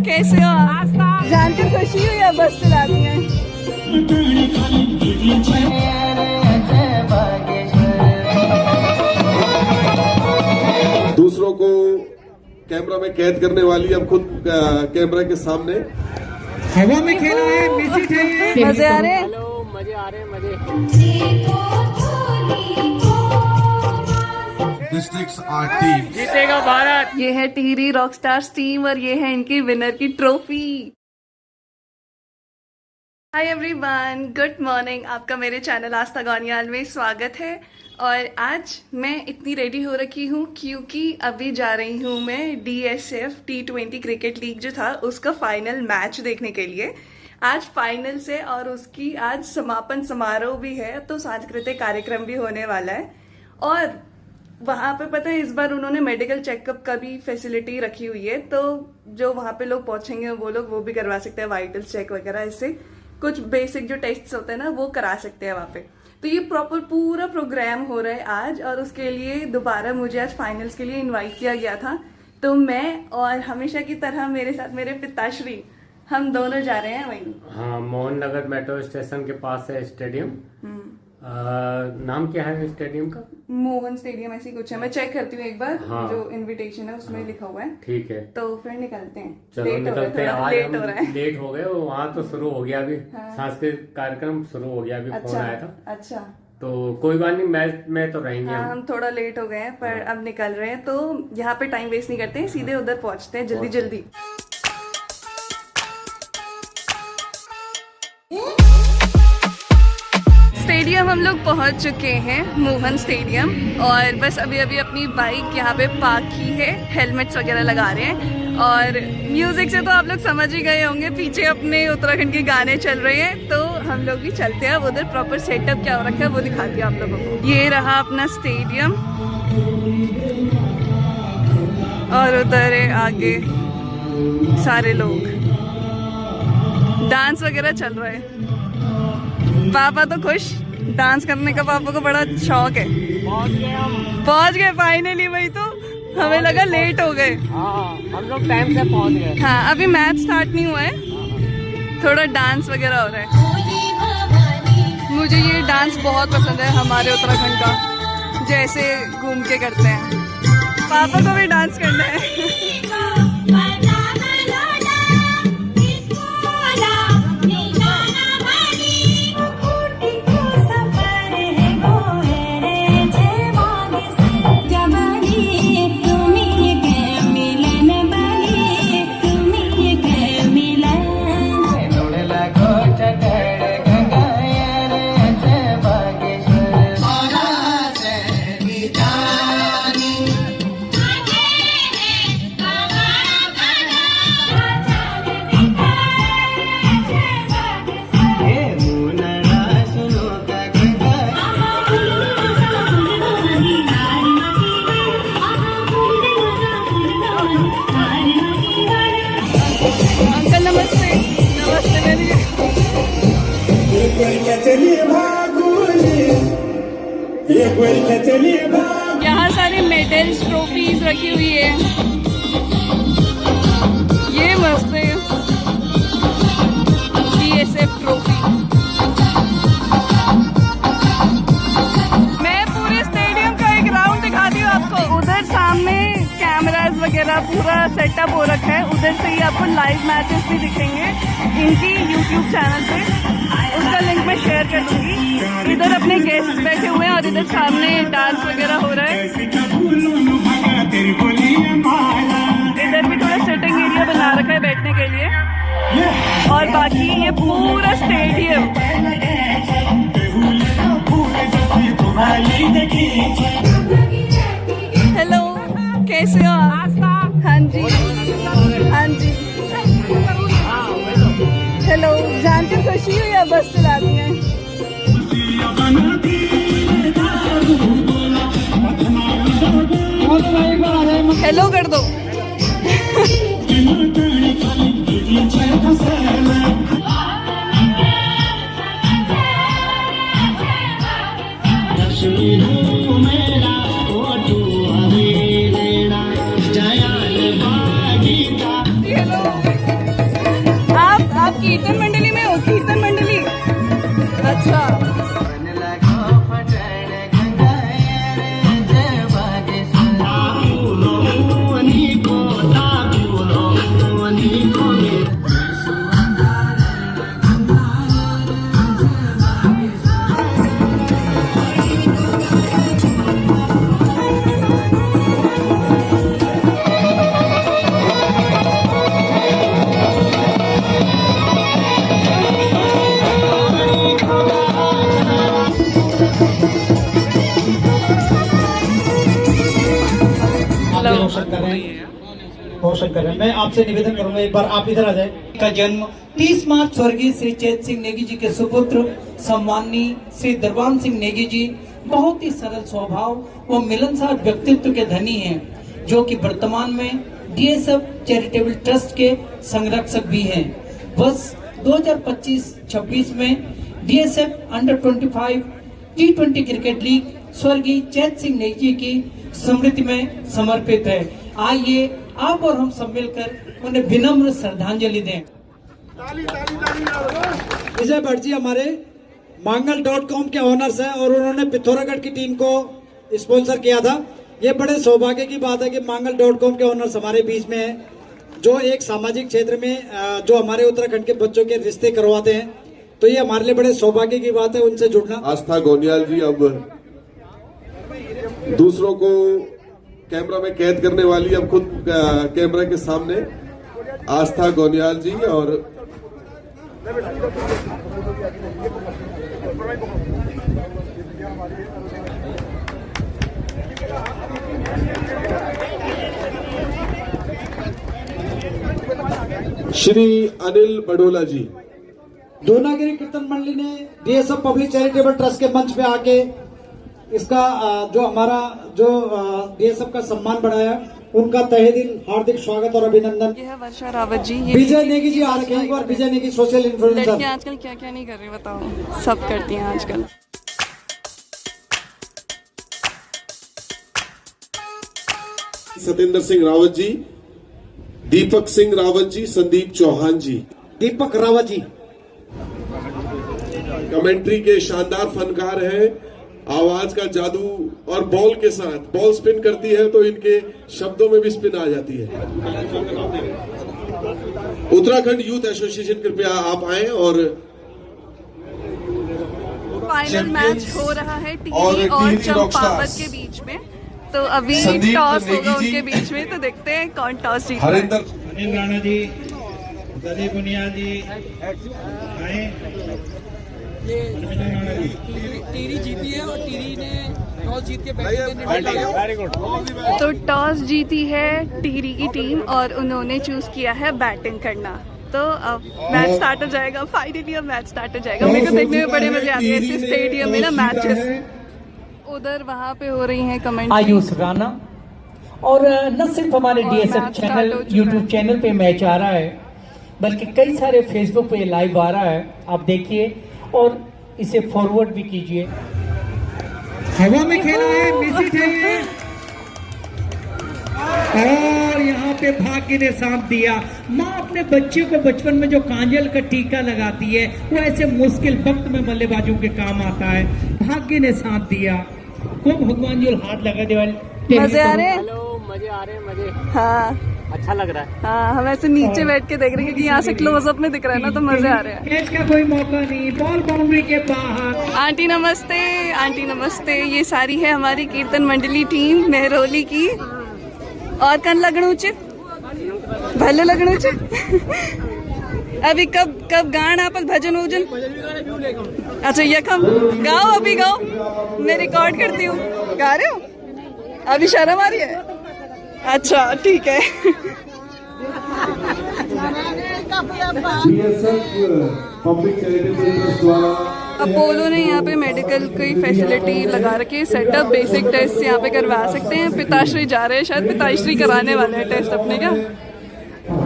कैसे हो आप? जान के खुशी हुई या बस चलाती हैं? दूसरों को कैमरा में कैद करने वाली अब खुद कैमरा के सामने हवा में खेला है, म्यूजिक है। मजे आ रहे हैं? हेलो, मजे आ रहे हैं, मजे। डिस्ट्रिक्ट्स आर टीम जीतेगा भारत। ये है टिहरी रॉकस्टार्स टीम और ये है इनकी विनर की trophy. Hi everyone, good morning. आपका मेरे चैनल आस्था गौनियाल में स्वागत है। और आज मैं इतनी रेडी हो रखी हूँ क्योंकि अभी जा रही हूँ मैं DSF T20 क्रिकेट लीग जो था उसका फाइनल मैच देखने के लिए। आज फाइनल से और उसकी आज समापन समारोह भी है, तो सांस्कृतिक कार्यक्रम भी होने वाला है। और वहाँ पे पता है इस बार उन्होंने मेडिकल चेकअप का भी फैसिलिटी रखी हुई है, तो जो वहाँ पे लोग पहुंचेंगे वो लोग वो भी करवा सकते हैं, वाइटल चेक वगैरह, इससे कुछ बेसिक जो टेस्ट्स होते हैं ना वो करा सकते हैं वहाँ पे। तो ये प्रॉपर पूरा प्रोग्राम हो रहा है आज, और उसके लिए दोबारा मुझे आज फाइनल्स के लिए इनवाइट किया गया था। तो मैं और हमेशा की तरह मेरे साथ मेरे पिताश्री, हम दोनों जा रहे हैं वहीं। हाँ, मोहन नगर मेट्रो स्टेशन के पास है स्टेडियम। नाम क्या है स्टेडियम का? मोहन स्टेडियम ऐसी कुछ है, मैं चेक करती हूँ एक बार। हाँ। जो इनविटेशन है उसमें लिखा हुआ है। ठीक है, तो फिर निकलते हैं। चलो लेट हो रहा है, निकलते हैं। थोड़ा आज लेट हो रहा है। हम लेट हो गए, वहाँ तो शुरू हो गया अभी। हाँ। सांस्कृतिक कार्यक्रम शुरू हो गया, अभी फोन अच्छा आया था। अच्छा। तो कोई बात नहीं, मैच में तो रहेंगे हाँ, हम। हम थोड़ा लेट हो गए हैं पर अब निकल रहे हैं, तो यहाँ पे टाइम वेस्ट नहीं करते हैं, सीधे उधर पहुँचते हैं जल्दी जल्दी। स्टेडियम हम लोग पहुंच चुके हैं, मोहन स्टेडियम, और बस अभी अभी अपनी बाइक यहाँ पे पार्क की है, हेलमेट्स वगैरह लगा रहे हैं। और म्यूजिक से तो आप लोग समझ ही गए होंगे, पीछे अपने उत्तराखंड के गाने चल रहे हैं, तो हम लोग भी चलते हैं। अब उधर प्रॉपर सेटअप क्या हो रखा है वो दिखाती हूँ आप लोगों को। ये रहा अपना स्टेडियम और उधर है आगे सारे लोग, डांस वगैरह चल रहा है। पापा तो खुश, डांस करने का पापा को बड़ा शौक है। पहुंच गए फाइनली, वही तो हमें लगा लेट हो गए। हाँ, हम लोग टाइम से पहुंच गए। हाँ, अभी मैच स्टार्ट नहीं हुआ है, थोड़ा डांस वगैरह हो रहा है। मुझे ये डांस बहुत पसंद है, हमारे उत्तराखंड का, जैसे घूम के करते हैं। पापा को भी डांस करना है। यहाँ सारे मेडल्स ट्रॉफीज रखी हुई है, ये मस्त है। DSF trophy. मैं पूरे स्टेडियम का एक राउंड दिखाती हूँ आपको। उधर सामने कैमरास वगैरह पूरा सेटअप हो रखा है, उधर से ही आपको लाइव मैचेस भी दिखेंगे इनकी YouTube चैनल पे, उसका लिंक मैं शेयर कर दूंगी। इधर अपने गेस्ट बैठे हुए हैं और इधर सामने डांस वगैरह हो रहा है। इधर भी थोड़ा सिटिंग एरिया बना रखा है बैठने के लिए, और बाकी ये पूरा स्टेडियम। हेलो, कैसे हो आप? हाँ जी, हाँ जी। हेलो, जान के खुशी हुई या बस चलाती हैं? हेलो कर दो। हेलो मैं आपसे निवेदन करूंगा एक बार आप इधर आ जाए। का जन्म 30 मार्च स्वर्गीय श्री चैत सिंह नेगी जी के सुपुत्र सम्माननीय श्री दरबान सिंह नेगी जी बहुत ही सरल स्वभाव व मिलनसार व्यक्तित्व के धनी हैं, जो कि वर्तमान में DSF चैरिटेबल ट्रस्ट के संरक्षक भी हैं। वर्ष 2025-26 में DSF under 25 T20 cricket league स्वर्गीय चैत सिंह नेगी की स्मृति में समर्पित है। आइए आप और हम सब मिलकर उन्हें विनम्र श्रद्धांजलि दें। विजय भट्ट जी हमारे मांगल.com के ऑनर्स हैं और उन्होंने पिथौरागढ़ की टीम को स्पॉन्सर किया था। ये बड़े सौभाग्य की बात है कि मांगल.com के ऑनर्स हमारे बीच में हैं, जो एक सामाजिक क्षेत्र में जो हमारे उत्तराखंड के बच्चों के रिश्ते करवाते हैं। तो ये हमारे लिए बड़े सौभाग्य की बात है उनसे जुड़ना। आस्था गोनियाल जी अब दूसरों को कैमरा में कैद करने वाली अब खुद कैमरा के सामने आस्था गोनियाल जी और श्री अनिल बडोला जी। दूनागिरी कीर्तन मंडली ने DSF पब्लिक चैरिटेबल ट्रस्ट के मंच पे आके इसका जो हमारा जो DSF का सम्मान बढ़ाया, उनका तहे दिल हार्दिक स्वागत और अभिनंदन। ये है वर्षा रावत जी। विजय नेगी जी आ रखे हैं, एक बार विजय नेगी सोशल इन्फ्लुएंसर। लड़कियां आजकल क्या क्या नहीं कर रही बताओ, सब करती हैं आजकल। सतेंद्र सिंह रावत जी, दीपक सिंह रावत जी, संदीप चौहान जी। दीपक रावत जी कमेंट्री के शानदार फनकार हैं, आवाज का जादू और बॉल के साथ बॉल स्पिन करती है तो इनके शब्दों में भी स्पिन आ जाती है। उत्तराखंड यूथ एसोसिएशन कृपया आप आए और फाइनल मैच हो रहा है टीरी और चंपावत के बीच में। तो अभी टॉस होगा उनके बीच में, तो देखते हैं कौन टॉस जीतता है। अनिल राणा जी, दलीप बुनियाल जी आए। टीरी जीती है और टीरी ने टॉस जीत के बैटिंग। तो टॉस जीती है टीरी की टीम और उन्होंने चूज किया है बैटिंग करना। तो अब मैच स्टार्ट हो जाएगा, फाइनली अब मैच स्टार्ट हो जाएगा। मेरे को देखने में बड़े मजे आते हैं ऐसे स्टेडियम में ना मैचेस। उधर वहाँ पे हो रही हैं कमेंट। आयुष राणा और न सिर्फ हमारे DSF चैनल YouTube चैनल पे मैच आ रहा है, बल्कि कई सारे फेसबुक पे लाइव आ रहा है। आप देखिए और इसे फॉरवर्ड भी कीजिए। हवा में खेला है, मिसिट है और यहाँ पे भाग्य ने साथ दिया। माँ अपने बच्चे को बचपन में जो कांजल का टीका लगाती है वो ऐसे मुश्किल वक्त में बल्लेबाजों के काम आता है। भाग्य ने साथ दिया। को भगवान जो हाथ लगा दे वाले। मजे आ रहे हैं? मजे आ रहे हैं, मजे। हाँ अच्छा लग रहा है। हाँ, हम ऐसे नीचे बैठ के देख रहे हैं क्योंकि यहाँ से क्लोजअप में दिख रहा है ना, तो मजे आ रहे हैं। कैच का कोई मौका नहीं, बॉल बाउंड्री के बाहर। आंटी नमस्ते, आंटी नमस्ते। ये सारी है हमारी कीर्तन मंडली टीम मेहरौली की। और कन लगणूचे भले लगणूचे अभी कब गान आपल भजन वजन। अच्छा यकम गाओ, अभी गाओ, मैं रिकॉर्ड करती हूँ। गा रहे हो? अभी शर्म आ रही है? अच्छा ठीक है। अपोलो ने यहाँ पे मेडिकल की फैसिलिटी लगा रखी है, सेटअप बेसिक टेस्ट यहाँ पे करवा सकते हैं। पिताश्री जा रहे हैं, शायद पिताश्री कराने वाले हैं टेस्ट अपने। क्या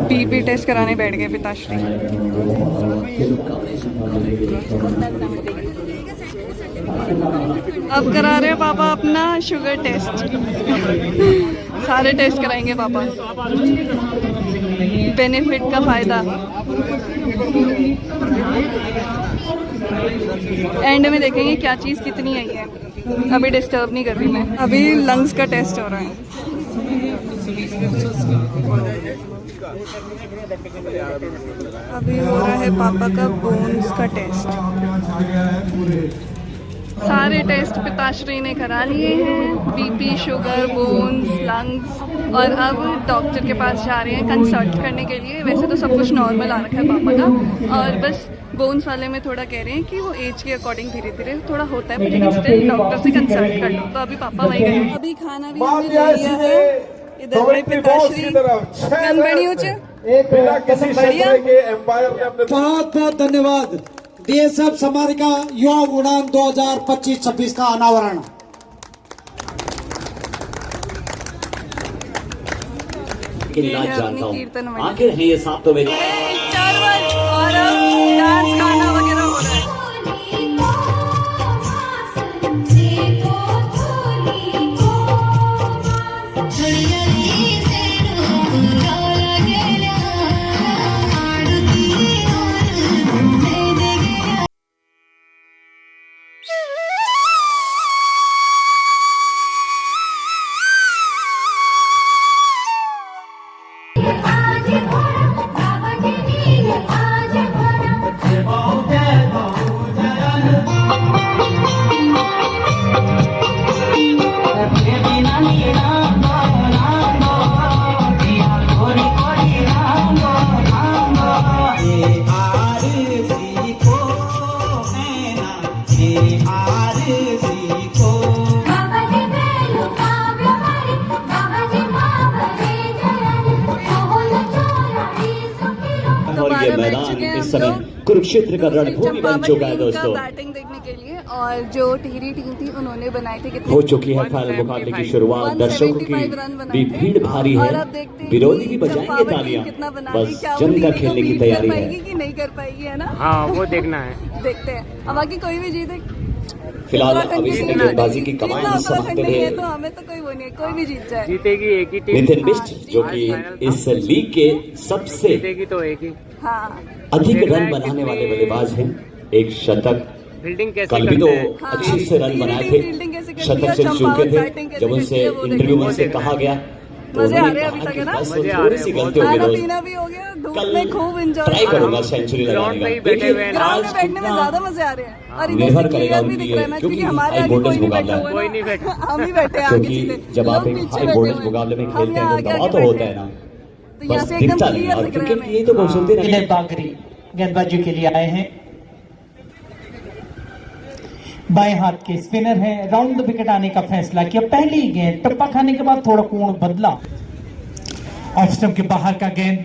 BP टेस्ट कराने बैठ गए पिताश्री। अब करा रहे हैं पापा अपना शुगर टेस्ट। सारे टेस्ट कराएंगे पापा, बेनिफिट का फायदा। एंड में देखेंगे क्या चीज़ कितनी आई है। अभी डिस्टर्ब नहीं कर रही मैं, अभी लंग्स का टेस्ट हो रहा है। अभी हो रहा है पापा का बोन्स का टेस्ट। सारे टेस्ट पिताश्री ने करा लिए हैं, BP, शुगर, बोन्स, लंग्स। और अब डॉक्टर के पास जा रहे हैं कंसल्ट करने के लिए। वैसे तो सब कुछ नॉर्मल आ रखा है पापा का, और बस बोन्स वाले में थोड़ा कह रहे हैं कि वो एज के अकॉर्डिंग धीरे धीरे थोड़ा होता है, लेकिन स्टिल डॉक्टर से कंसल्ट कर लो। तो अभी पापा वहीं गए। अभी खाना भी हमने ले लिया है इधर भाई पिताश्री गन बणियों च बिना किसी बढ़िया। शस्त्र के एम्पायर ने अपने बहुत बहुत धन्यवाद। बीएसएफ समारिका युवा उड़ान 2025-26 का अनावरण। ये है नाच अपनी जानता कीर्तन हूँ मंडली। आखिर है ये सांप तो मेरी चारवल और डांस गाना वगैरह हो रहा है। और ये मैदान इस समय कुरुक्षेत्र का रणभूमि बन चुका है दोस्तों। बैटिंग देखने के लिए और जो टिहरी टीम थी उन्होंने बनाए थे कितने हो चुकी है फाइनल मुकाबले की शुरुआत। दर्शकों की 175 रन बनाए भी थे। भीड़ भारी और है, अब देखते हैं विरोधी कि भी बजाएंगे चंपावत टीम तालियां। कितना बना रही, बस क्या वो जमकर टीवी को खेलने की बीट तैयारी कर है। पाएगी कि नहीं कर पाएगी, है ना। हाँ वो देखना है। देखते हैं अब बाकी कोई भी जीते। फिलहाल उत्तराखंड अभी की से टीम गेंदबाजी की जीतना कमान उत्तराखंड समाप्त नहीं है है। तो हमें तो कोई वो नहीं है, कोई भी जीत जाए। जीतेगी एक ही टीम। नितिन बिष्ट जो कि इस लीग के सबसे जीतेगी तो एक ही। हाँ अधिक रन बनाने वाले बल्लेबाज हैं। एक शतक फील्डिंग कैसे कल भी तो करते हैं? अच्छे से रन बनाए थे, शतक से चूके थे। जब उनसे इंटरव्यू में से कहा गया तो मजे आ उन्होंने रहे हैं अभी कहा तक, कि है ना? बस मजे आ थोड़ी रहे सी हैं, गलती होगी खाना दोस्त। पीना भी हो गया, धूप कल में खूब एंजॉय ट्राई करूंगा सेंचुरी ग्राउंड लगाने पे ही का। बैठे हुए देखिए हैं। ग्राउंड में आज बैठने में कितना ज्यादा मजे आ रहे हैं और इधर निर्भर से करेगा क्लियर भी उनके दिख रहा है लिए, मैच, क्योंकि क्योंकि हमारे हाई आगे कोई वोल्टेज नहीं मुकाबला बैठा है। हुआ कोई नहीं है बैठा। ना। हम ही बैठे हैं आगे क्योंकि सीधे। जब आप लोग एक पीछे हाई बैठे वोल्टेज हुए हैं। मुकाबले में हम खेलते हैं यहाँ तो आगे दबाव तो आगे होता बैठे है ना, हैं। तो यहाँ बस से एकदम दिखता नहीं। क्लियर और दिख रहा है क्रिकेट हमें। ये तो खूबसूरती के नहीं लिए बागरी गेंदबाजी के लिए आए हैं। बाएं हाथ के स्पिनर हैं। राउंड द विकेट आने का फैसला किया। पहली गेंद टप्पा खाने के बाद थोड़ा कोण बदला। ऑफ स्टंप के बाहर का गेंद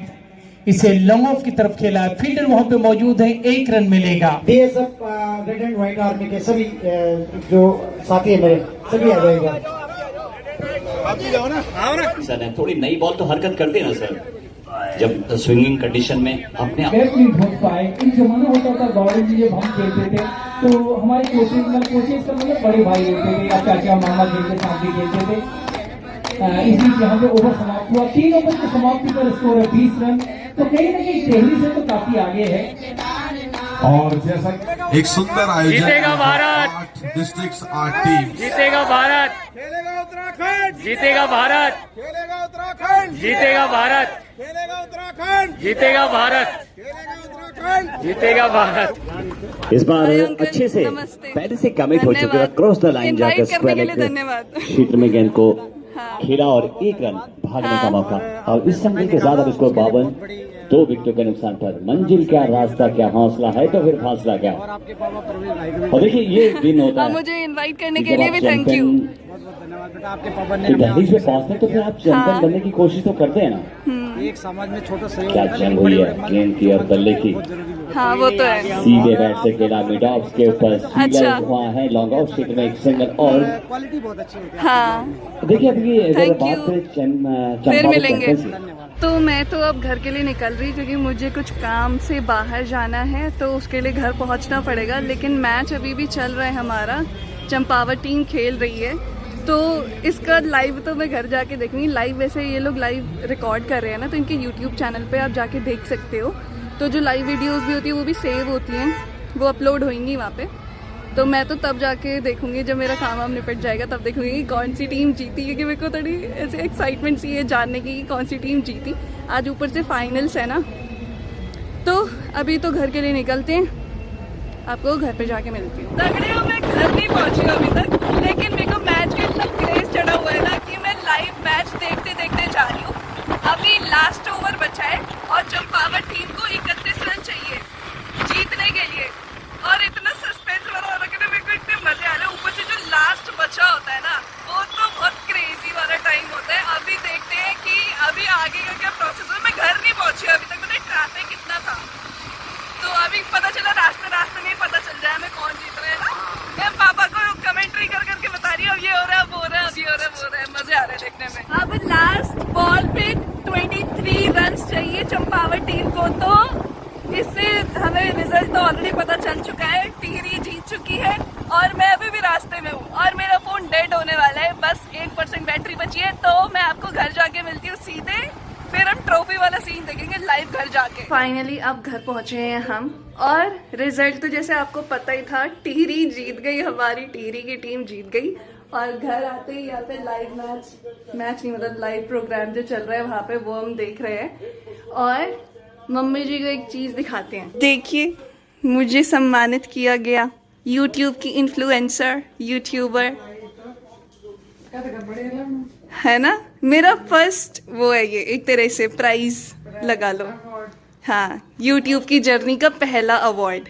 इसे लॉन्ग ऑफ की तरफ खेला है। फील्डर वहां पे मौजूद है, एक रन मिलेगा। BSF red and white army के सभी जो साथी है मेरे सभी आ जाएगा। सर ने थोड़ी नई बॉल तो हरकत करते हैं ना सर, जब स्विंगिंग कंडीशन में अपने आप बैट नहीं ढूंढ पाए। इन जमाना होता था गौरव जी जब हम खेलते थे तो हमारे कोचेज का मतलब बड़े भाई होते थे या चाचा मामा जिनके साथ भी खेलते थे। इसी यहाँ पे ओवर समाप्त हुआ। 3 ओवर की समाप्ति पर स्कोर है 20 रन। तो कहीं ना कहीं टेहरी से तो काफी आगे है। और जैसा एक सुंदर आयोजन, जीतेगा भारत। 8 districts 8 team. जीतेगा भारत। खेलेगा उत्तराखंड, जीतेगा भारत। खेलेगा उत्तराखंड, जीतेगा भारत। खेलेगा उत्तराखंड, जीतेगा भारत। खेलेगा उत्तराखंड। जीतेगा भारत। इस बार अरे अंकल, अच्छे से नमस्ते। पहले से कमिट हो चुके हैं। धन्यवाद। क्रॉस द लाइन Invite जाकर करने के लिए स्क्वायर धन्यवाद। क्षेत्र में गेंद को हाँ। खेला और 1 रन भागने का हाँ। मौका। और इस समय के ज्यादा स्कोर 52, 2 विकेटों के नुकसान पर। मंजिल क्या, रास्ता क्या, हौसला है तो फिर फासला क्या। और देखिए ये दिन होता और है मुझे इनवाइट करने कि के जब लिए आप भी थैंक यू। धन्यवाद बेटा, आपके पापा ने कि दहलीज पे पहुंचते तो फिर आप चैंपियन बनने की कोशिश तो करते हैं ना। एक समाज में छोटा सहयोग क्या जंग हुई है गेंद की और बल्ले की। हाँ वो तो है। सीधे बैट से खेला मिड ऑफ के ऊपर, अच्छा। सीलर हुआ है लॉन्ग ऑफ क्षेत्र में एक सिंगल। और क्वालिटी बहुत अच्छी होती है। हाँ देखिए अभी ये अगर Thank बात you। करें फिर चंपावत मिलेंगे। कैंपस तो मैं तो अब घर के लिए निकल रही क्योंकि मुझे कुछ काम से बाहर जाना है तो उसके लिए घर पहुंचना पड़ेगा। लेकिन मैच अभी भी चल रहा है हमारा, चंपावत टीम खेल रही है तो इसका लाइव तो मैं घर जाके देखूंगी। लाइव वैसे ये लोग लाइव रिकॉर्ड कर रहे हैं ना, तो इनके यूट्यूब चैनल पे आप जाके देख सकते हो। तो जो लाइव वीडियोस भी होती है वो भी सेव होती हैं, वो अपलोड होंगी वहाँ पे। तो मैं तो तब जाके देखूंगी जब मेरा काम वाम निपट जाएगा, तब देखूंगी कि कौन सी टीम जीती। क्योंकि मेरे को थोड़ी ऐसे एक्साइटमेंट सी है जानने की कि कौन सी टीम जीती। आज ऊपर से फाइनल्स है ना, तो अभी तो घर के लिए निकलते हैं, आपको घर पे जाके मिलती हूँ। तगड़े हो, मैं घर नहीं पहुँची अभी तक, लेकिन मेरे को मैच का इतना क्रेज चढ़ा हुआ है ना कि मैं लाइव मैच देखते देखते जा रही हूँ। अभी लास्ट ओवर बचा है और चंपावत टीम को 31 रन चाहिए जीतने के लिए। और इतना सस्पेंस वाला हो रहा है, मेरे को इतने मजे आ रहे हैं। ऊपर से जो लास्ट बचा होता है ना, वो तो बहुत क्रेजी वाला टाइम होता है। अभी देखते हैं लास्ट बॉल पे 23 रन्स चाहिए चंपावत टीम को, तो इससे हमें रिजल्ट तो ऑलरेडी पता चल चुका है। टिहरी जीत चुकी है और मैं अभी भी रास्ते में हूँ और मेरा फोन डेड होने वाला है, बस 1% बैटरी बची है। तो मैं आपको घर जाके मिलती हूँ सीधे, फिर हम ट्रॉफी वाला सीन देखेंगे लाइव घर जाके। फाइनली अब घर पहुंचे हैं हम और रिजल्ट तो जैसे आपको पता ही था, टिहरी जीत गई, हमारी टिहरी की टीम जीत गई। और घर आते ही यहाँ पे लाइव मैच नहीं मतलब लाइव प्रोग्राम जो चल रहा है वहाँ पे वो हम देख रहे हैं। और मम्मी जी को एक चीज दिखाते हैं, देखिए मुझे सम्मानित किया गया यूट्यूब की इन्फ्लुएंसर यूट्यूबर है ना, मेरा फर्स्ट वो है ये, एक तरह से प्राइज लगा लो। हाँ, यूट्यूब की जर्नी का पहला अवार्ड।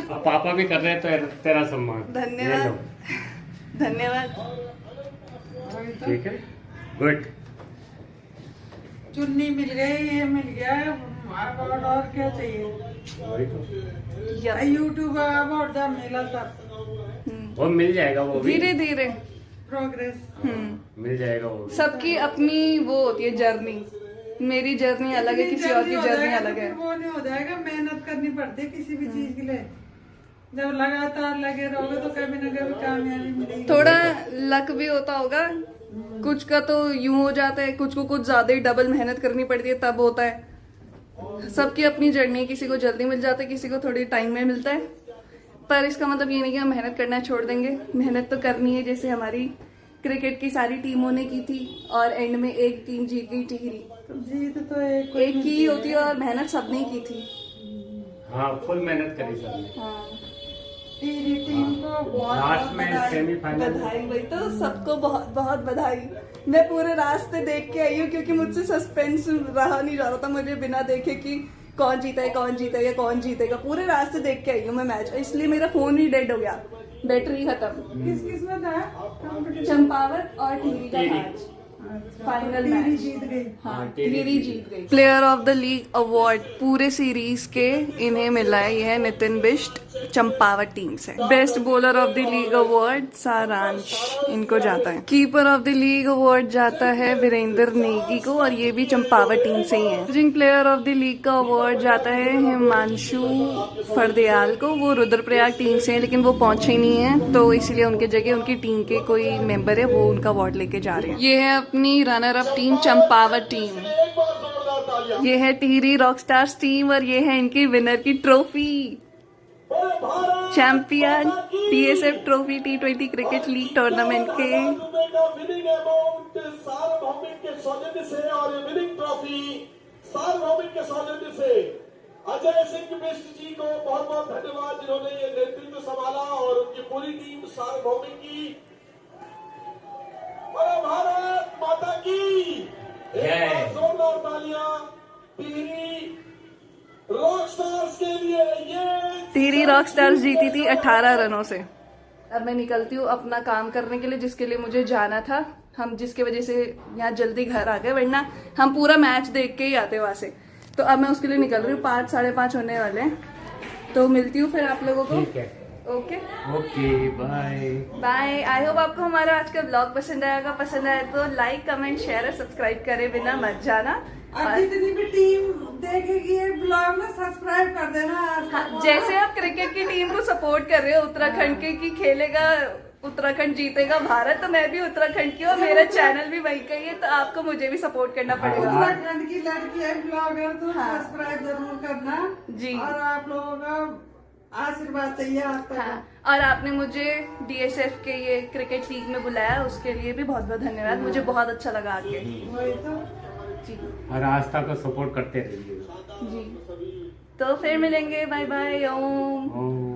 अब पापा भी कर रहे हैं तो तेरा सम्मान। धन्यवाद धन्यवाद। ठीक है, गुड। चुन्नी मिल गई, ये मिल गया अवार्ड, और क्या चाहिए। वही तो, यूट्यूब अवार्ड जब मिला तब वो मिल जाएगा, वो भी धीरे धीरे प्रोग्रेस मिल जाएगा। वो भी सबकी अपनी वो होती है जर्नी, मेरी जर्नी अलग है, किसी और की जर्नी अलग है। वो नहीं हो जाएगा, मेहनत करनी पड़ती है किसी भी चीज के लिए। जब लगातार लगे रहोगे तो कभी न कभी कामयाबी मिलेगी। थोड़ा लक भी होता होगा, कुछ का तो यूं हो जाता है, कुछ को कुछ ज्यादा ही डबल मेहनत करनी पड़ती है तब होता है। सबकी अपनी जर्नी है, किसी को जल्दी मिल जाता है, किसी को थोड़ी टाइम में मिलता है। पर इसका मतलब ये नहीं कि हम मेहनत करना छोड़ देंगे, मेहनत तो करनी है, जैसे हमारी क्रिकेट की सारी टीमों ने की थी और एंड में एक टीम जीत गई टिहरी। जीत तो एक की होती है और मेहनत सबने की थी। हाँ, फुल मेहनत करी सबने। हाँ, टिहरी टीम को लास्ट में सेमीफाइनल बधाई। वही तो, सबको बहुत बहुत बधाई। मैं पूरे रास्ते देख के आई हूँ क्योंकि मुझसे सस्पेंस रहा नहीं जा रहा था, मुझे बिना देखे कि कौन जीता है कौन जीतेगा कौन जीतेगा, पूरे रास्ते देख के आई हूँ मैं मैच, इसलिए मेरा फोन ही डेड हो गया, बैटरी खत्म। किस किस में था? चंपावत और टिहरी का मैच, फाइनल मैच जीत गई। हाँ, टिहरी जीत गई। Player of the league award पूरे सीरीज के इन्हें मिला है, यह है नितिन बिष्ट चंपावत टीम से। Best bowler of the league award सारांश इनको जाता है। Keeper of the league award जाता है वीरेंद्र नेगी को और ये भी चंपावत टीम से ही है। Ring player of the league का अवार्ड जाता है हिमांशु फरदयाल को, वो रुद्रप्रयाग टीम से है लेकिन वो पहुंचे ही नहीं है, तो इसीलिए उनके जगह उनकी टीम के कोई मेंबर है वो उनका अवार्ड लेके जा रहे हैं। ये है अपनी runner up team Champawat team, ये है टिहरी रॉकस्टार्स टीम और ये है इनकी विनर की trophy, champion DSF trophy T20 cricket league tournament के। विनिंग अमाउंट सार्वभौमिक के सौजन्य से और ये विनिंग ट्रॉफी सार्वभौमिक के सौजन्य से अजय सिंह बिष्ट जी को बहुत बहुत धन्यवाद, जिन्होंने ये नेतृत्व संभाला और उनकी पूरी टीम सार्वभौमिक की। भारत माता की जोरदार तालियां टिहरी रॉकस्टार्स के लिए। ये टिहरी रॉकस्टार्स जीती थी 18 रनों से। अब मैं निकलती हूँ अपना काम करने के लिए, जिसके लिए मुझे जाना था, हम जिसके वजह से यहाँ जल्दी घर आ गए, वरना हम पूरा मैच देख के ही आते वहां से। तो अब मैं उसके लिए निकल रही हूँ, 5 साढ़े 5 होने वाले हैं, तो मिलती हूँ फिर आप लोगों को। ठीक है, okay okay, bye bye. I hope आपको हमारा आज का ब्लॉग पसंद आएगा, पसंद आए तो लाइक कमेंट शेयर और सब्सक्राइब करे बिना मत जाना। अब जितनी भी टीम देखेगी ये ब्लॉग में सब्सक्राइब कर देना। हाँ, जैसे आप क्रिकेट की टीम को सपोर्ट कर रहे हो उत्तराखंड के कि खेलेगा उत्तराखंड जीतेगा भारत, तो मैं भी उत्तराखंड की और मेरा चैनल भी वही का ही है, तो आपको मुझे भी सपोर्ट करना पड़ेगा। उत्तराखंड की लड़की है ब्लॉगर, तो सब्सक्राइब जरूर करना जी, और आप लोगों का आशीर्वाद चाहिए आप तक। हाँ, और आपने मुझे DSF के ये क्रिकेट लीग में बुलाया, उसके लिए भी बहुत बहुत धन्यवाद, मुझे बहुत अच्छा लगा आके। वही तो जी, और आस्था को सपोर्ट करते रहिए जी। तो फिर मिलेंगे, बाय बाय। ओम।